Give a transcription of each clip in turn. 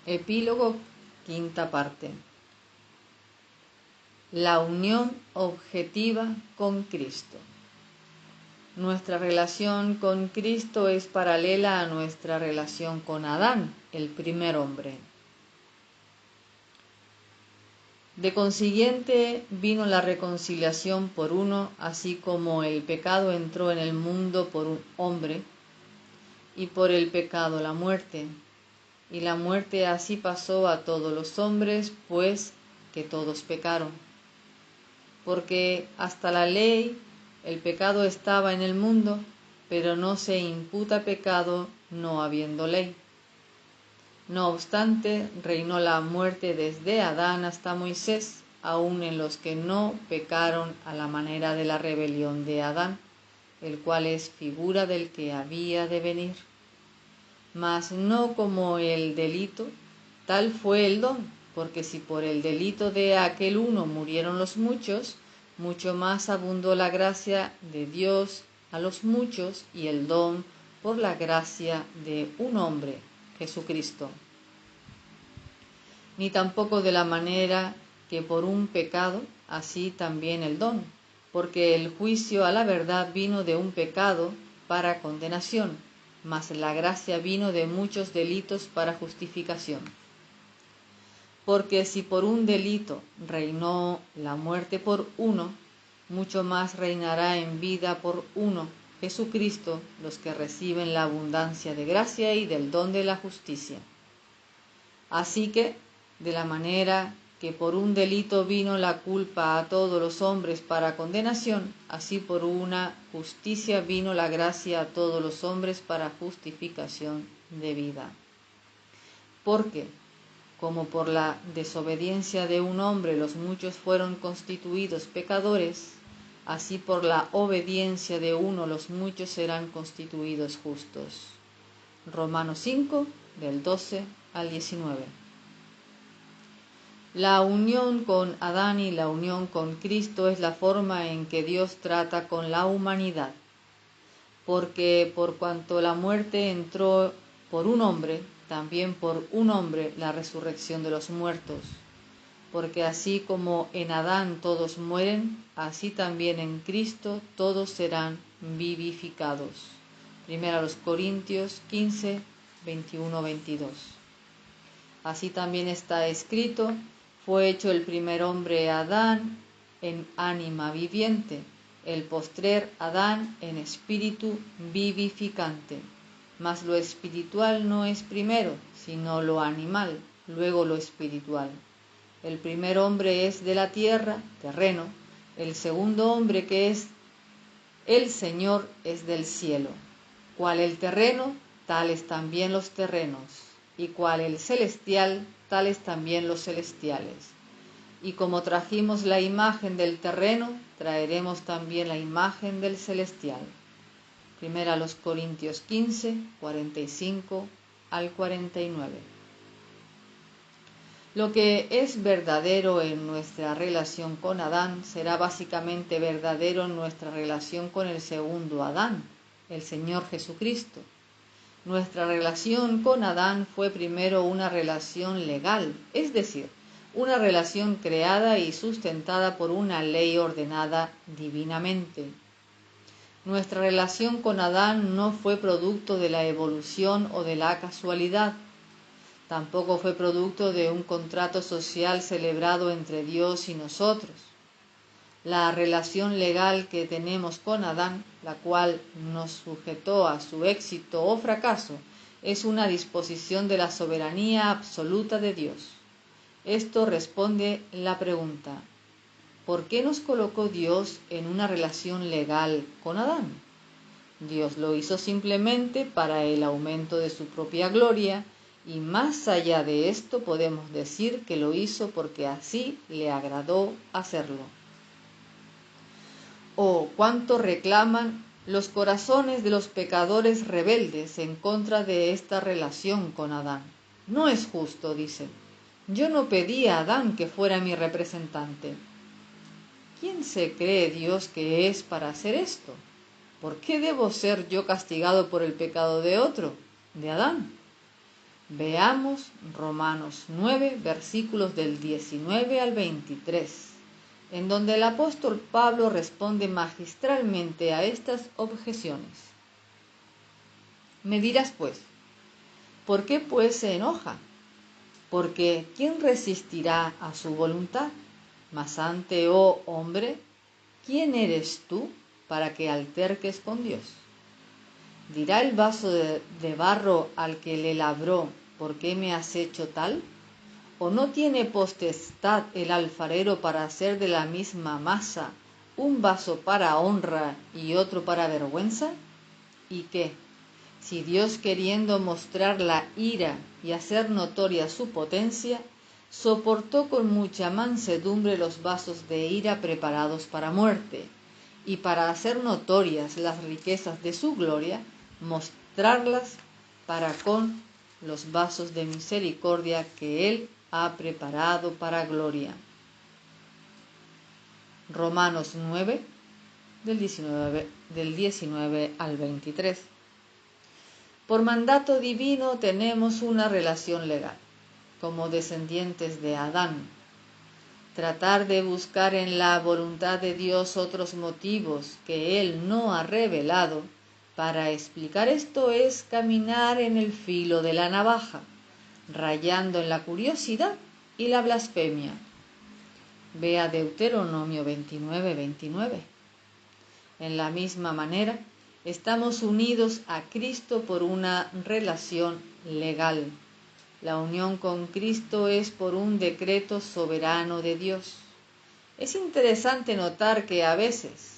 Epílogo, quinta parte. La unión objetiva con Cristo. Nuestra relación con Cristo es paralela a nuestra relación con Adán, el primer hombre. De consiguiente, vino la reconciliación por uno, así como el pecado entró en el mundo por un hombre, y por el pecado la muerte. Y la muerte así pasó a todos los hombres, pues que todos pecaron. Porque hasta la ley el pecado estaba en el mundo, pero no se imputa pecado no habiendo ley. No obstante, reinó la muerte desde Adán hasta Moisés, aun en los que no pecaron a la manera de la rebelión de Adán, el cual es figura del que había de venir. Mas no como el delito, tal fue el don, porque si por el delito de aquel uno murieron los muchos, mucho más abundó la gracia de Dios a los muchos y el don por la gracia de un hombre, Jesucristo. Ni tampoco de la manera que por un pecado, así también el don, porque el juicio a la verdad vino de un pecado para condenación, mas la gracia vino de muchos delitos para justificación. Porque si por un delito reinó la muerte por uno, mucho más reinará en vida por uno, Jesucristo, los que reciben la abundancia de gracia y del don de la justicia. Así que, de la manera que por un delito vino la culpa a todos los hombres para condenación, así por una justicia vino la gracia a todos los hombres para justificación de vida. Porque, como por la desobediencia de un hombre los muchos fueron constituidos pecadores, así por la obediencia de uno los muchos serán constituidos justos. Romanos 5, del 12 al 19. La unión con Adán y la unión con Cristo es la forma en que Dios trata con la humanidad, porque por cuanto la muerte entró por un hombre, también por un hombre la resurrección de los muertos, porque así como en Adán todos mueren, así también en Cristo todos serán vivificados. Primera a los Corintios 15, 21-22. Así también está escrito: fue hecho el primer hombre Adán en ánima viviente, el postrer Adán en espíritu vivificante. Mas lo espiritual no es primero, sino lo animal, luego lo espiritual. El primer hombre es de la tierra, terreno; el segundo hombre, que es el Señor, es del cielo. Cual el terreno, tales también los terrenos; y cual el celestial, tales también los celestiales. Y como trajimos la imagen del terreno, traeremos también la imagen del celestial. Primera a los Corintios 15, 45 al 49. Lo que es verdadero en nuestra relación con Adán será básicamente verdadero en nuestra relación con el segundo Adán, el Señor Jesucristo. Nuestra relación con Adán fue primero una relación legal, es decir, una relación creada y sustentada por una ley ordenada divinamente. Nuestra relación con Adán no fue producto de la evolución o de la casualidad. Tampoco fue producto de un contrato social celebrado entre Dios y nosotros. La relación legal que tenemos con Adán, la cual nos sujetó a su éxito o fracaso, es una disposición de la soberanía absoluta de Dios. Esto responde la pregunta: ¿por qué nos colocó Dios en una relación legal con Adán? Dios lo hizo simplemente para el aumento de su propia gloria, y más allá de esto podemos decir que lo hizo porque así le agradó hacerlo. Oh, cuánto reclaman los corazones de los pecadores rebeldes en contra de esta relación con Adán. No es justo, dicen. Yo no pedí a Adán que fuera mi representante. ¿Quién se cree Dios que es para hacer esto? ¿Por qué debo ser yo castigado por el pecado de otro, de Adán? Veamos Romanos 9, versículos del 19 al 23, en donde el apóstol Pablo responde magistralmente a estas objeciones. Me dirás pues, ¿por qué pues se enoja? Porque ¿quién resistirá a su voluntad? Mas ante, oh hombre, ¿quién eres tú para que alterques con Dios? ¿Dirá el vaso de barro al que le labró, ¿por qué me has hecho tal? ¿O no tiene potestad el alfarero para hacer de la misma masa un vaso para honra y otro para vergüenza? ¿Y qué? Si Dios, queriendo mostrar la ira y hacer notoria su potencia, soportó con mucha mansedumbre los vasos de ira preparados para muerte, y para hacer notorias las riquezas de su gloria, mostrarlas para con los vasos de misericordia que Él ha preparado para gloria. Romanos 9, del 19 al 23. Por mandato divino tenemos una relación legal, como descendientes de Adán. Tratar de buscar en la voluntad de Dios otros motivos que Él no ha revelado para explicar esto es caminar en el filo de la navaja, rayando en la curiosidad y la blasfemia. Vea Deuteronomio 29, 29. En la misma manera, estamos unidos a Cristo por una relación legal. La unión con Cristo es por un decreto soberano de Dios. Es interesante notar que a veces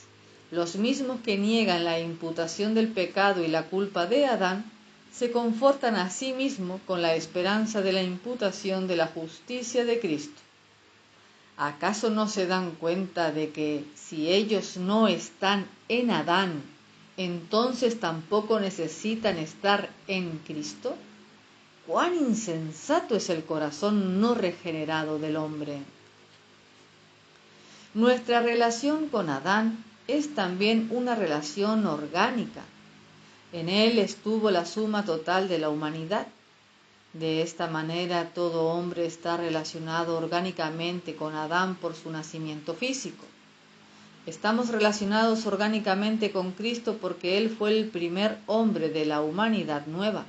los mismos que niegan la imputación del pecado y la culpa de Adán se confortan a sí mismos con la esperanza de la imputación de la justicia de Cristo. ¿Acaso no se dan cuenta de que si ellos no están en Adán, entonces tampoco necesitan estar en Cristo? ¡Cuán insensato es el corazón no regenerado del hombre! Nuestra relación con Adán es también una relación orgánica. En él estuvo la suma total de la humanidad. De esta manera todo hombre está relacionado orgánicamente con Adán por su nacimiento físico. Estamos relacionados orgánicamente con Cristo porque Él fue el primer hombre de la humanidad nueva.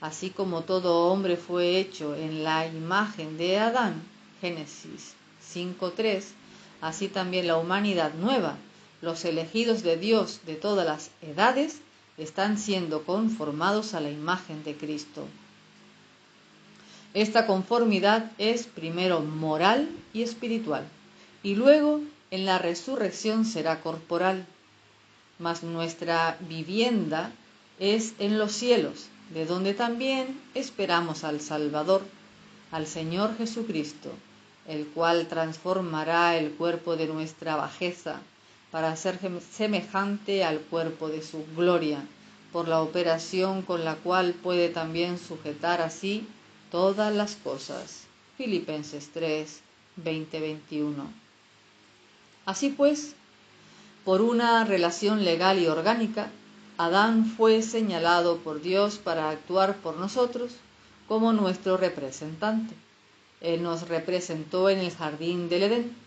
Así como todo hombre fue hecho en la imagen de Adán, Génesis 5:3, así también la humanidad nueva, los elegidos de Dios de todas las edades, están siendo conformados a la imagen de Cristo. Esta conformidad es primero moral y espiritual, y luego en la resurrección será corporal. Mas nuestra vivienda es en los cielos, de donde también esperamos al Salvador, al Señor Jesucristo, el cual transformará el cuerpo de nuestra bajeza para ser semejante al cuerpo de su gloria, por la operación con la cual puede también sujetar así todas las cosas. Filipenses 3, 20-21. Así pues, por una relación legal y orgánica, Adán fue señalado por Dios para actuar por nosotros como nuestro representante. Él nos representó en el jardín del Edén.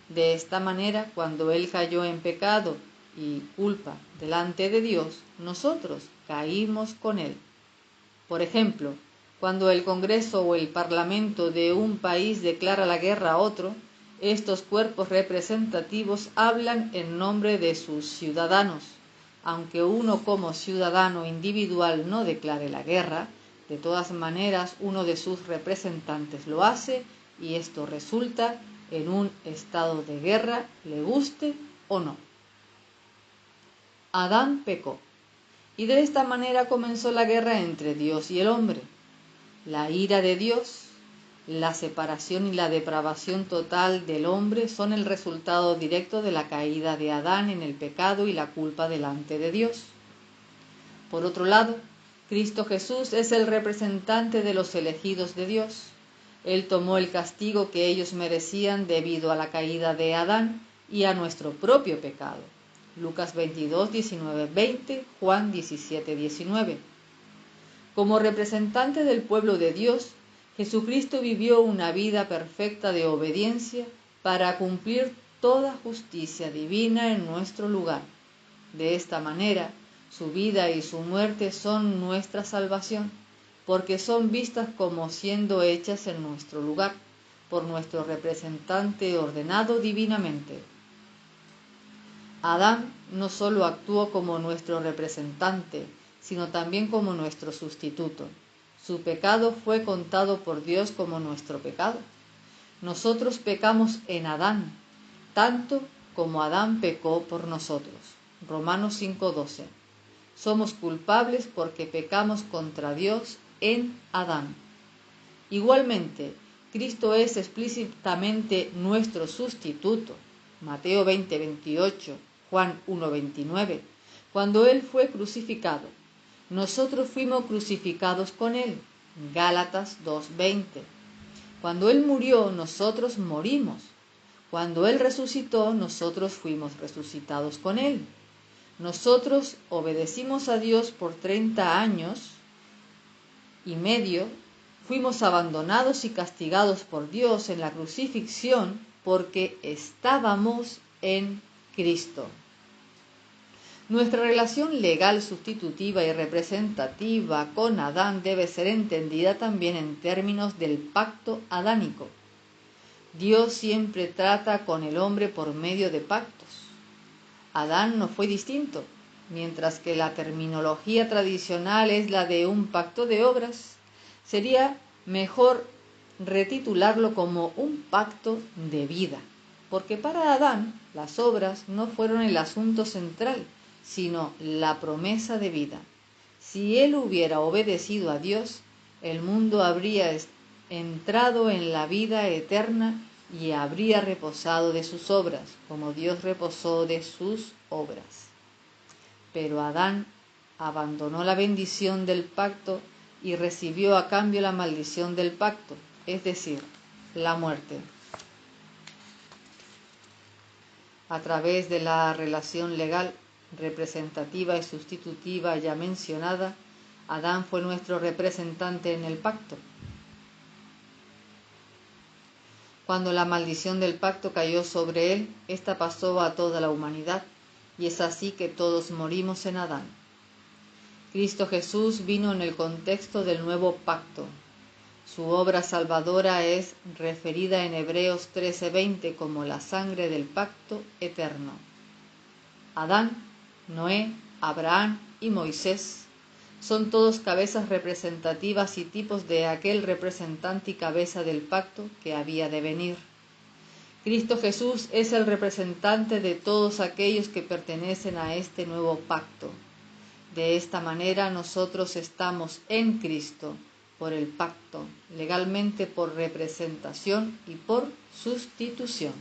De esta manera, cuando él cayó en pecado y culpa delante de Dios, nosotros caímos con él. Por ejemplo, cuando el Congreso o el Parlamento de un país declara la guerra a otro, estos cuerpos representativos hablan en nombre de sus ciudadanos. Aunque uno como ciudadano individual no declare la guerra, de todas maneras uno de sus representantes lo hace y esto resulta en un estado de guerra, le guste o no. Adán pecó y de esta manera comenzó la guerra entre Dios y el hombre. La ira de Dios, la separación y la depravación total del hombre son el resultado directo de la caída de Adán en el pecado y la culpa delante de Dios. Por otro lado, Cristo Jesús es el representante de los elegidos de Dios. Él tomó el castigo que ellos merecían debido a la caída de Adán y a nuestro propio pecado. Lucas 22, 19, 20, Juan 17, 19. Como representante del pueblo de Dios, Jesucristo vivió una vida perfecta de obediencia para cumplir toda justicia divina en nuestro lugar. De esta manera, su vida y su muerte son nuestra salvación, porque son vistas como siendo hechas en nuestro lugar, por nuestro representante ordenado divinamente. Adán no solo actuó como nuestro representante, sino también como nuestro sustituto. Su pecado fue contado por Dios como nuestro pecado. Nosotros pecamos en Adán, tanto como Adán pecó por nosotros. Romanos 5:12. Somos culpables porque pecamos contra Dios en Adán. Igualmente, Cristo es explícitamente nuestro sustituto. Mateo 20:28, Juan 1:29. Cuando Él fue crucificado, nosotros fuimos crucificados con Él. Gálatas 2:20. Cuando Él murió, nosotros morimos. Cuando Él resucitó, nosotros fuimos resucitados con Él. Nosotros obedecimos a Dios por 30 años y medio, fuimos abandonados y castigados por Dios en la crucifixión porque estábamos en Cristo. Nuestra relación legal sustitutiva y representativa con Adán debe ser entendida también en términos del pacto adánico. Dios siempre trata con el hombre por medio de pactos. Adán no fue distinto. Mientras que la terminología tradicional es la de un pacto de obras, sería mejor retitularlo como un pacto de vida, porque para Adán las obras no fueron el asunto central, sino la promesa de vida. Si él hubiera obedecido a Dios, el mundo habría entrado en la vida eterna y habría reposado de sus obras, como Dios reposó de sus obras. Pero Adán abandonó la bendición del pacto y recibió a cambio la maldición del pacto, es decir, la muerte. A través de la relación legal, representativa y sustitutiva ya mencionada, Adán fue nuestro representante en el pacto. Cuando la maldición del pacto cayó sobre él, ésta pasó a toda la humanidad, y es así que todos morimos en Adán. Cristo Jesús vino en el contexto del nuevo pacto. Su obra salvadora es referida en Hebreos 13:20 como la sangre del pacto eterno. Adán, Noé, Abraham y Moisés son todos cabezas representativas y tipos de aquel representante y cabeza del pacto que había de venir. Cristo Jesús es el representante de todos aquellos que pertenecen a este nuevo pacto. De esta manera nosotros estamos en Cristo por el pacto, legalmente por representación y por sustitución.